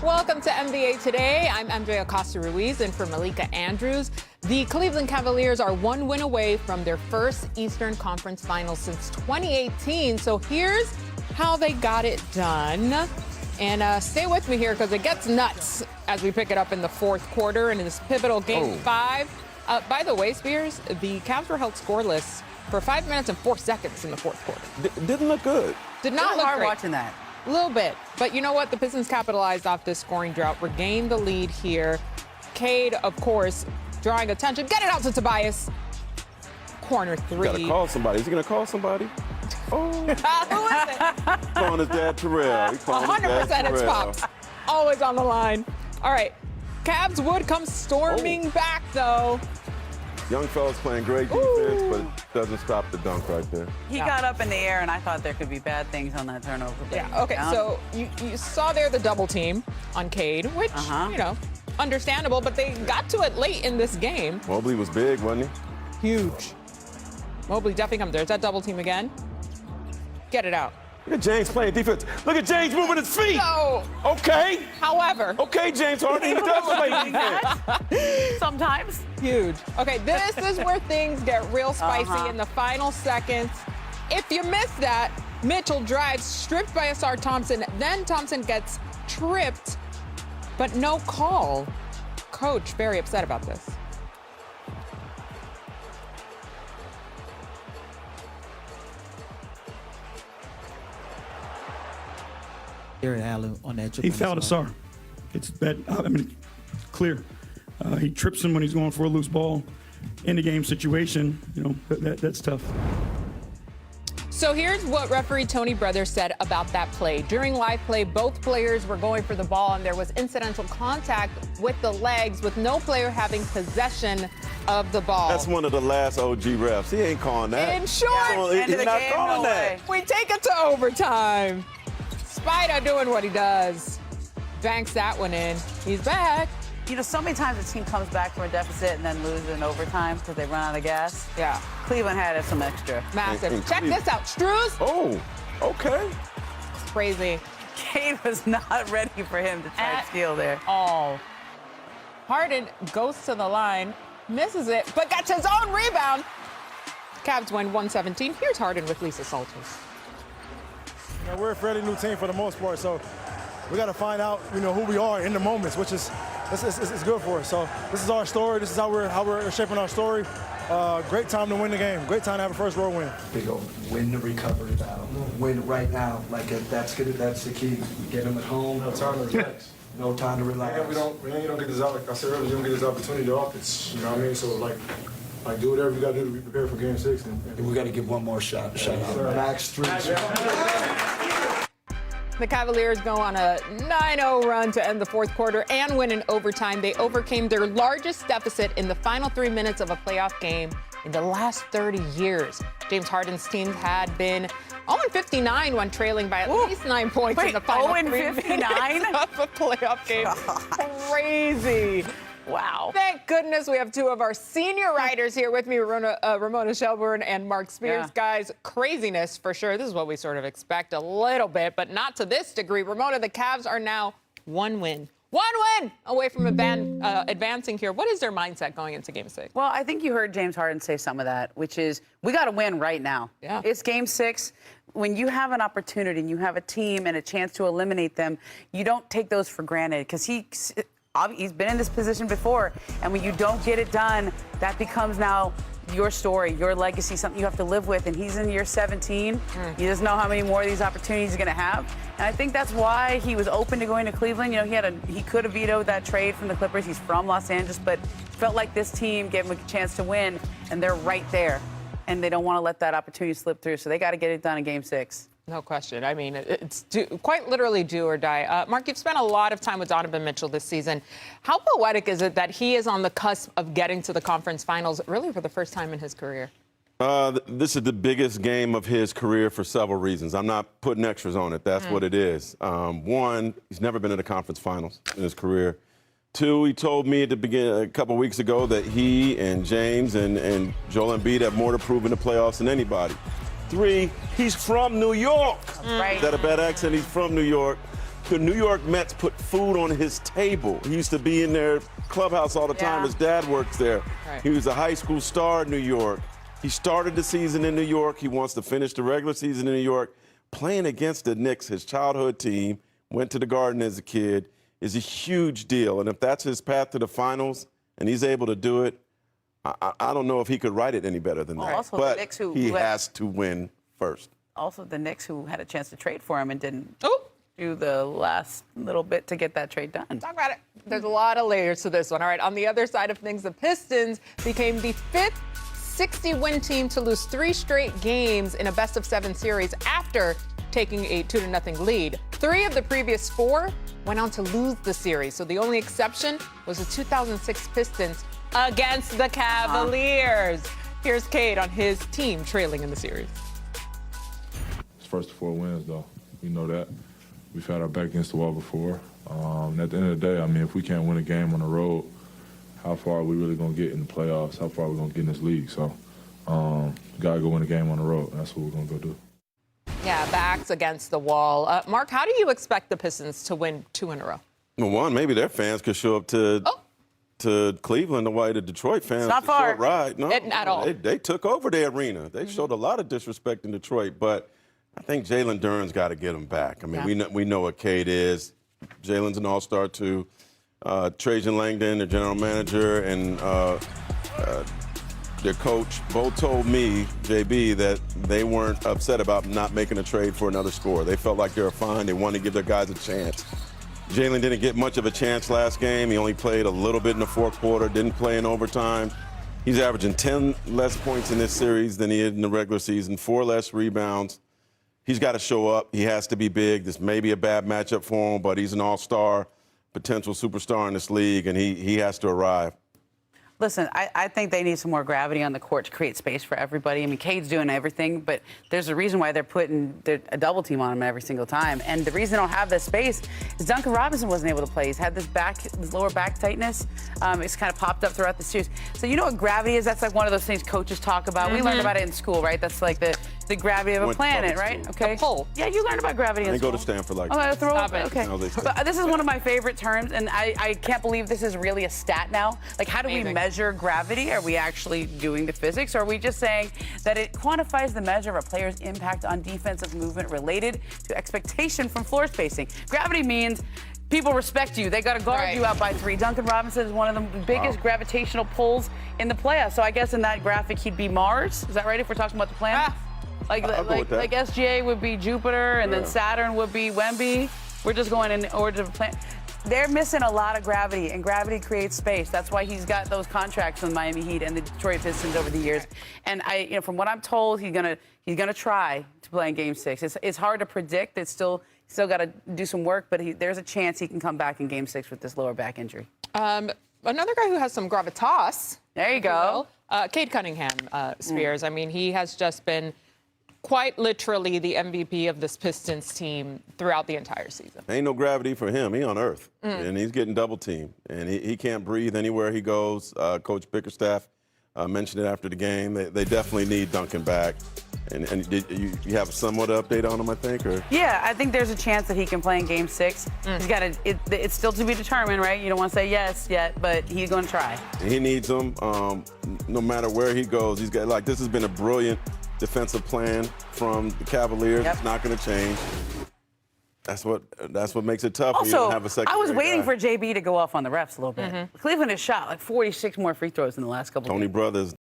Welcome to NBA Today. I'm MJ Acosta-Ruiz in for Malika Andrews. The Cleveland Cavaliers are one win away from their first Eastern Conference Finals since 2018. So here's how they got it done. And stay with me here because it gets nuts as we pick it up in the fourth quarter in this pivotal Game 5. By the way, Spears, the Cavs were held scoreless for 5 minutes and 4 seconds in the fourth quarter. Didn't look good. Did not look hard great. Watching that. A little bit. But you know what? The Pistons capitalized off this scoring drought, regained the lead here. Cade, of course, drawing attention. Get it out to Tobias. Corner three. Got to call somebody. Is he going to call somebody? Oh. Who is it? Calling his dad Terrell. 100% it's Pops. Always on the line. All right. Cavs would come storming back, though. Young fella's playing great defense, but it doesn't stop the dunk right there. He got up in the air, and I thought there could be bad things on that turnover. Yeah, okay, so you saw there the double team on Cade, which, you know, understandable, but they got to it late in this game. Mobley was big, wasn't he? Huge. Mobley definitely comes. There's that double team again. Get it out. Look at James playing defense. Look at James moving his feet. No. Okay. However. Okay, James Harden, he does play defense. Sometimes. Huge. Okay, this is where things get real spicy in the final seconds. If you miss that, Mitchell drives, stripped by Asar Thompson. Then Thompson gets tripped, but no call. Coach very upset about this. Allen on that he fouled Asar. It's that. I mean, clear. He trips him when he's going for a loose ball. In the game situation, you know, that's tough. So here's what referee Tony Brothers said about that play. During live play, both players were going for the ball, and there was incidental contact with the legs, with no player having possession of the ball. That's one of the last OG refs. He ain't calling that. In short, He's not calling that. we take it to overtime. Spider doing what he does. Banks that one in. He's back. You know, so many times the team comes back from a deficit and then loses in overtime because they run out of gas. Yeah. Cleveland had some extra. Massive. And Check this out. Struz. Oh, okay. Crazy. Cade was not ready for him to try to steal there. All. Harden goes to the line, misses it, but gets his own rebound. Cavs win 117. Here's Harden with Lisa Salters. You know, we're a fairly new team for the most part, so we got to find out, you know, who we are in the moments, which is it's good for us. So this is our story. This is how we're shaping our story. Great time to win the game. Great time to have a first road win. Big old win the recovery battle. Win right now. Like that's good. That's the key. Get them at home. No time to relax. No time to relax. Yeah, you don't get this out. Like I said earlier, you don't get this opportunity to offense. You know what I mean? So like do whatever you got to do to be prepared for Game 6. And we got to give one more shot. Out. Max 3. The Cavaliers go on a 9-0 run to end the fourth quarter and win in overtime. They overcame their largest deficit in the final 3 minutes of a playoff game in the last 30 years. James Harden's team had been 0-59 when trailing by at least 9 points in the final 3 minutes of a playoff game. Crazy. Wow. Thank goodness we have two of our senior writers here with me, Ramona Shelburne and Mark Spears. Yeah. Guys, craziness for sure. This is what we sort of expect a little bit, but not to this degree. Ramona, the Cavs are now one win away from advancing here. What is their mindset going into Game 6? Well, I think you heard James Harden say some of that, which is we got to win right now. Yeah. It's Game 6. When you have an opportunity and you have a team and a chance to eliminate them, you don't take those for granted because he's been in this position before, and when you don't get it done, that becomes now your story, your legacy, something you have to live with. And he's in year 17. He doesn't know how many more of these opportunities he's going to have. And I think that's why he was open to going to Cleveland. You know, he could have vetoed that trade from the Clippers. He's from Los Angeles, but felt like this team gave him a chance to win, and they're right there. And they don't want to let that opportunity slip through, so they got to get it done in Game 6. No question. I mean, it's quite literally do or die. Mark, you've spent a lot of time with Donovan Mitchell this season. How poetic is it that he is on the cusp of getting to the conference finals, really for the first time in his career? This is the biggest game of his career for several reasons. I'm not putting extras on it. That's what it is. One, he's never been in the conference finals in his career. Two, he told me at the beginning, a couple weeks ago, that he and James and Joel Embiid have more to prove in the playoffs than anybody. Three, he's from New York. Right. Is that a bad accent? He's from New York. the New York Mets put food on his table. He used to be in their clubhouse all the time. Yeah. His dad works there. Right. He was a high school star in New York. He started the season in New York. He wants to finish the regular season in New York. Playing against the Knicks, his childhood team, went to the Garden as a kid, is a huge deal. And if that's his path to the finals and he's able to do it, I don't know if he could write it any better than that. Also, the but Knicks he has to win first. Also, the Knicks who had a chance to trade for him and didn't Oh, do the last little bit to get that trade done. talk about it. There's a lot of layers to this one. All right, on the other side of things, the Pistons became the 5th 60-win team to lose 3 straight games in a best-of-7 series after taking a 2-0 lead. 3 of the previous 4 went on to lose the series. So the only exception was the 2006 Pistons against the Cavaliers. Here's Cade on his team trailing in the series. It's first 4 wins, though. We know that. We've had our back against the wall before. And at the end of the day, I mean, if we can't win a game on the road, how far are we really going to get in the playoffs? How far are we going to get in this league? So we got to go win a game on the road, and that's what we're going to go do. Yeah, backs against the wall. Mark, how do you expect the Pistons to win 2 in a row? Well, one, maybe their fans could show up to Cleveland the way the Detroit fans. It's not far. Right? No, At all. They took over the arena. They showed a lot of disrespect in Detroit, but I think Jalen Duren's got to get them back. I mean, we know what Cade is. Jalen's an all-star too. Trajan Langdon, their general manager, and their coach both told me, JB, that they weren't upset about not making a trade for another scorer. They felt like they were fine. They wanted to give their guys a chance. Jalen didn't get much of a chance last game. He only played a little bit in the fourth quarter, didn't play in overtime. He's averaging 10 less points in this series than he did in the regular season, 4 less rebounds. He's got to show up. He has to be big. This may be a bad matchup for him, but he's an all-star, potential superstar in this league, and he has to arrive. Listen, I think they need some more gravity on the court to create space for everybody. I mean, Cade's doing everything, but there's a reason why they're putting a double team on him every single time. And the reason they don't have this space is Duncan Robinson wasn't able to play. He's had this lower back tightness. It's kind of popped up throughout the series. So you know what gravity is? That's like one of those things coaches talk about. We learned about it in school, right? That's like the gravity of a planet, right? Okay. The pull. Yeah, you learned about gravity in They school. go to Stanford like Oh, that. throw Stop it. it. Okay. No, they say. But this is one of my favorite terms, and I can't believe this is really a stat now. Like, how do we Amazing. measure gravity? Are we actually doing the physics? Or are we just saying that it quantifies the measure of a player's impact on defensive movement related to expectation from floor spacing? Gravity means people respect you. They got to guard Right. you out by 3. Duncan Robinson is one of the biggest gravitational pulls in the playoffs. So I guess in that graphic, he'd be Mars. Is that right, if we're talking about the planet? Like SGA would be Jupiter, and then Saturn would be Wemby. We're just going in order to plan. They're missing a lot of gravity, and gravity creates space. That's why he's got those contracts with Miami Heat and the Detroit Pistons over the years. And from what I'm told, he's gonna try to play in Game 6. It's hard to predict. It's still got to do some work, but there's a chance he can come back in Game 6 with this lower back injury. Another guy who has some gravitas. There you go. Cade Cunningham, Spears. I mean, he has just been quite literally the MVP of this Pistons team throughout the entire season. Ain't no gravity for him. He on Earth, and he's getting double teamed, and he can't breathe anywhere he goes. Coach Bickerstaff mentioned it after the game. They definitely need Duncan back. And you have somewhat update on him, I think, or? Yeah, I think there's a chance that he can play in Game 6. He's got it's still to be determined, right? You don't want to say yes yet, but he's going to try. He needs him. No matter where he goes, he's got this has been a brilliant defensive plan from the Cavaliers. Yep. It's not going to change. That's what makes it tough when you Also, don't have a second. I was waiting for JB to go off on the refs a little bit. Cleveland has shot like 46 more free throws in the last couple of Tony games. Brothers